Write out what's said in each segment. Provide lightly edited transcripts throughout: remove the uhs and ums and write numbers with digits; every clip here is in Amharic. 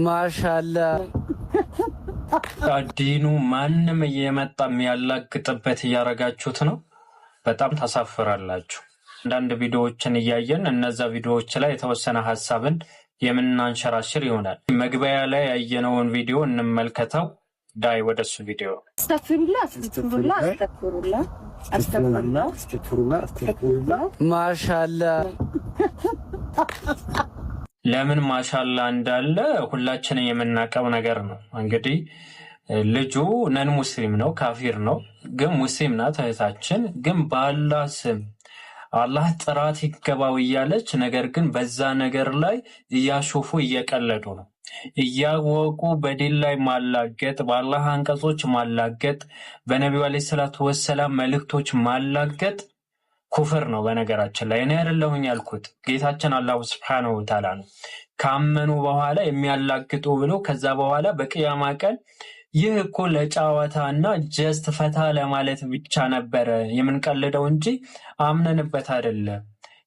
ማሻአላ ዲኑ ማንም እየመጣ የሚያላግጥበት እያረጋችሁት ነው። በጣም ታሳፍራላችሁ። አንዳንድ ቪዲዮዎችን እያየን እነዛ ቪዲዮዎች ላይ የተወሰነ ሐሳብን የምናንሸራሽር ይሆናል። መግቢያ ላይ ያየነውን ቪዲዮ እንመልከተው። ዳይ ወደሱ ቪዲዮ ማሻአላ ለምን ማሻአላ እንዳለ ሁላችንም የምናውቀው ነገር ነው። እንግዲህ ልጁ ነን ሙስሊም ነው፣ ካፊር ነው፣ ግን ሙስሊም ናት እህታችን። ግን በአላህ ስም አላህ ጥራት ይገባው እያለች ነገር ግን በዛ ነገር ላይ እያሾፉ እየቀለዱ ነው። እያወቁ በዲን ላይ ማላገጥ፣ በአላህ አንቀጾች ማላገጥ፣ በነቢዩ አለይሂ ሰላቱ ወሰላም መልእክቶች ማላገጥ ኩፍር ነው። በነገራችን ላይ እኔ አይደለሁኝ ያልኩት ጌታችን አላሁ ሱብሓነሁ ወተዓላ ነው። ካመኑ በኋላ የሚያላግጡ ብሎ ከዛ በኋላ በቅያማ ቀን ይህ እኮ ለጫዋታና ጀስት ፈታ ለማለት ብቻ ነበረ የምንቀልደው እንጂ አምነንበት አይደለም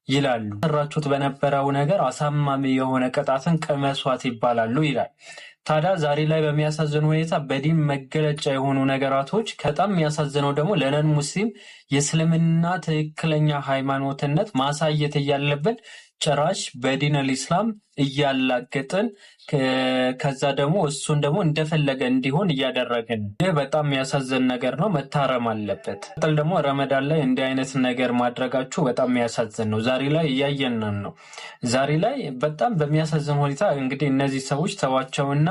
ይላሉ። ሰራችሁት በነበረው ነገር አሳማሚ የሆነ ቅጣትን ቅመሷት ይባላሉ ይላል። ታዲያ ዛሬ ላይ በሚያሳዝን ሁኔታ በዲን መገለጫ የሆኑ ነገራቶች በጣም የሚያሳዝነው ደግሞ ለነን ሙስሊም የእስልምና ትክክለኛ ሃይማኖትነት ማሳየት እያለብን ጭራሽ በዲን አልኢስላም እያላገጥን ከዛ ደግሞ እሱን ደግሞ እንደፈለገ እንዲሆን እያደረግን፣ ይህ በጣም የሚያሳዝን ነገር ነው። መታረም አለበት። ጥል ደግሞ ረመዳን ላይ እንዲህ አይነት ነገር ማድረጋችሁ በጣም የሚያሳዝን ነው። ዛሬ ላይ እያየንን ነው። ዛሬ ላይ በጣም በሚያሳዝን ሁኔታ እንግዲህ እነዚህ ሰዎች ተዋቸውና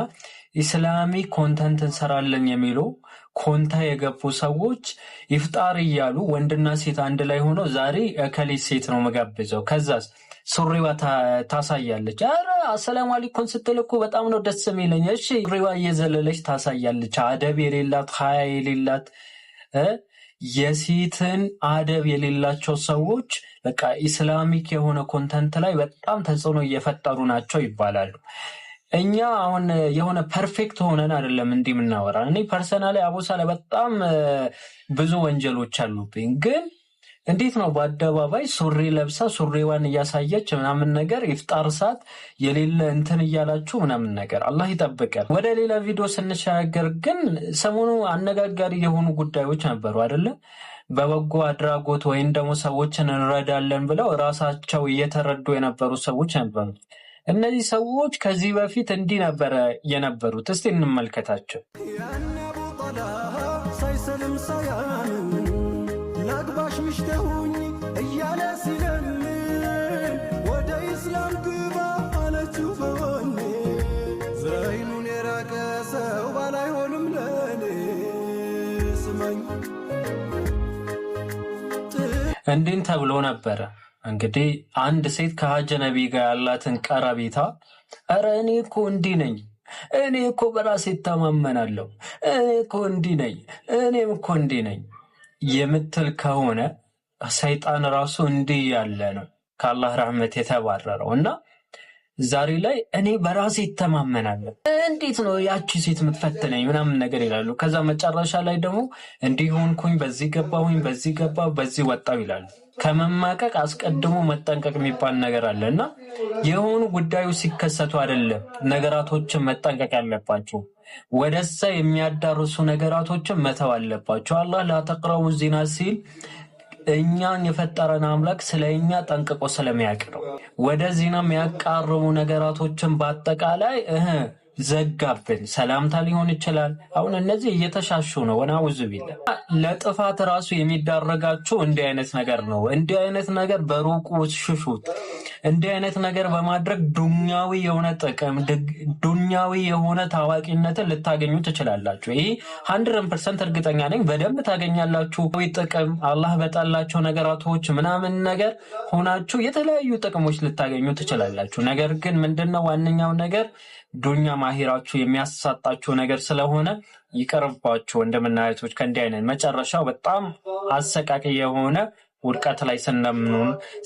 ኢስላሚክ ኮንተንት እንሰራለን የሚሉ ኮንታ የገቡ ሰዎች ኢፍጣር እያሉ ወንድና ሴት አንድ ላይ ሆኖ ዛሬ እከሌ ሴት ነው መጋብዘው ከዛስ ሱሪዋ ታሳያለች። አረ አሰላሙ አለይኩም ስትል እኮ በጣም ነው ደስ የሚለኝ። እሺ ሱሪዋ እየዘለለች ታሳያለች። አደብ የሌላት ሀያ የሌላት የሴትን አደብ የሌላቸው ሰዎች በቃ ኢስላሚክ የሆነ ኮንተንት ላይ በጣም ተጽዕኖ እየፈጠሩ ናቸው ይባላሉ። እኛ አሁን የሆነ ፐርፌክት ሆነን አይደለም እንዲህ የምናወራ። እኔ ፐርሰናሊ አቡሳ ላይ በጣም ብዙ ወንጀሎች አሉብኝ ግን እንዴት ነው በአደባባይ ሱሪ ለብሳ ሱሪዋን እያሳየች ምናምን ነገር ኢፍጣር ሰዓት የሌለ እንትን እያላችሁ ምናምን ነገር አላህ ይጠብቀን። ወደ ሌላ ቪዲዮ ስንሻገር ግን ሰሞኑ አነጋጋሪ የሆኑ ጉዳዮች ነበሩ አይደለ? በበጎ አድራጎት ወይም ደግሞ ሰዎችን እንረዳለን ብለው ራሳቸው እየተረዱ የነበሩ ሰዎች ነበሩ። እነዚህ ሰዎች ከዚህ በፊት እንዲህ ነበረ የነበሩት። እስቲ እንመልከታቸው። ላግባሽ ምሽተሁኝ እያለ ሲለምን ወደ ኢስላም ግባ አለችው በወኔ ዘይኑን የራቀ ሰው ባላይሆንም ለኔ ስማኝ እንዲህን ተብሎ ነበረ። እንግዲህ አንድ ሴት ከሀጀነቢ ጋር ያላትን ቀረቤታ ኧረ እኔ እኮ እንዲህ ነኝ፣ እኔ እኮ በራሴ እተማመናለሁ፣ እኔ እኮ እንዲህ ነኝ፣ እኔም እኮ እንዲህ ነኝ የምትል ከሆነ ሰይጣን ራሱ እንዲህ ያለ ነው ከአላህ ረህመት የተባረረው። እና ዛሬ ላይ እኔ በራሴ ይተማመናለሁ፣ እንዴት ነው ያቺ ሴት የምትፈትነኝ ምናምን ነገር ይላሉ። ከዛ መጨረሻ ላይ ደግሞ እንዲሆንኩኝ፣ በዚህ ገባሁኝ፣ በዚህ ገባሁ፣ በዚህ ወጣው ይላሉ። ከመማቀቅ አስቀድሞ መጠንቀቅ የሚባል ነገር አለ እና የሆኑ ጉዳዮች ሲከሰቱ አይደለም ነገራቶችን መጠንቀቅ ያለባቸው፣ ወደዛ የሚያዳርሱ ነገራቶችን መተው አለባቸው። አላህ ላተቅረቡ ዚና ሲል እኛን የፈጠረን አምላክ ስለኛ ጠንቅቆ ስለሚያውቅ ነው። ወደ ዚና የሚያቃርቡ ነገራቶችን በአጠቃላይ ዘጋብን። ሰላምታ ሊሆን ይችላል። አሁን እነዚህ እየተሻሹ ነው። ወናውዝ ቢላ ለጥፋት ራሱ የሚዳረጋችሁ እንዲህ አይነት ነገር ነው። እንዲህ አይነት ነገር በሩቁ ሽሹት። እንዲህ አይነት ነገር በማድረግ ዱንያዊ የሆነ ጥቅም፣ ዱንያዊ የሆነ ታዋቂነትን ልታገኙ ትችላላችሁ። ይሄ 100% እርግጠኛ ነኝ። በደንብ ታገኛላችሁ። ጥቅም አላህ በጣላቸው ነገራቶች ምናምን ነገር ሆናችሁ የተለያዩ ጥቅሞች ልታገኙ ትችላላችሁ። ነገር ግን ምንድነው ዋነኛው ነገር ዱንያ ማሂራችሁ የሚያሳጣችሁ ነገር ስለሆነ ይቀርባችሁ። ወንድምናይቶች ከእንዲህ አይነት መጨረሻው በጣም አሰቃቂ የሆነ ውድቀት ላይ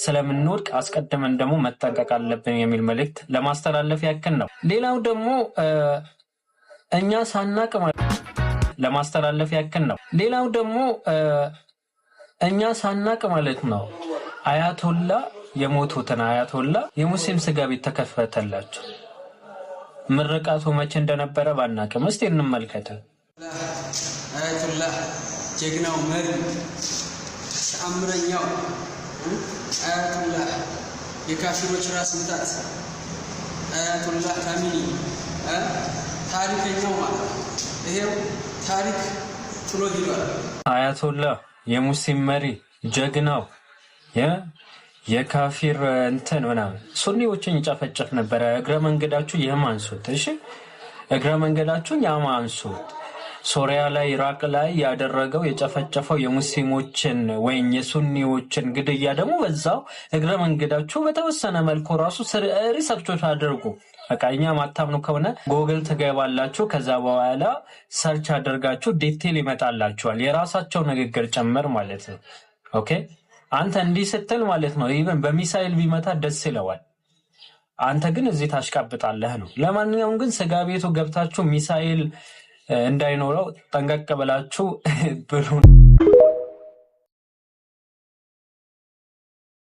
ስለምንወድቅ አስቀድመን ደግሞ መጠንቀቅ አለብን የሚል መልእክት ለማስተላለፍ ያክል ነው። ሌላው ደግሞ እኛ ሳናቅ ማለት ነው አያቶላ የሞቱትን አያቶላ የሙስሊም ስጋ ቤት ተከፈተላቸው። ምርቃቱ መቼ እንደነበረ ባናቅም እስቲ እንመልከት። አያቶላህ ጀግናው መሪ ተአምረኛው አያቶላህ የካፊሮች ራስ ምታት አያቶላህ ካሚኒ ታሪከኛው ማለት ይሄው ታሪክ ጥሎ ሄዷል። አያቶላህ የሙስሊም መሪ ጀግናው የካፊር እንትን ምናምን ሱኒዎችን ይጨፈጨፍ ነበረ። እግረ መንገዳችሁ ይህም አንሱት። እሺ እግረ መንገዳችሁን ያም አንሱት። ሶሪያ ላይ ኢራቅ ላይ ያደረገው የጨፈጨፈው የሙስሊሞችን ወይም የሱኒዎችን ግድያ ደግሞ በዛው እግረ መንገዳችሁ በተወሰነ መልኩ ራሱ ሪሰርቾች አድርጉ። በቃ እኛ ማታምኑ ከሆነ ጎግል ትገባላችሁ። ከዛ በኋላ ሰርች አድርጋችሁ ዲቴል ይመጣላችኋል፣ የራሳቸው ንግግር ጨምር ማለት ነው። ኦኬ አንተ እንዲህ ስትል ማለት ነው ኢቨን በሚሳኤል ቢመታ ደስ ይለዋል። አንተ ግን እዚህ ታሽቃብጣለህ ነው። ለማንኛውም ግን ስጋ ቤቱ ገብታችሁ ሚሳኤል እንዳይኖረው ጠንቀቅ ብላችሁ ብሉ።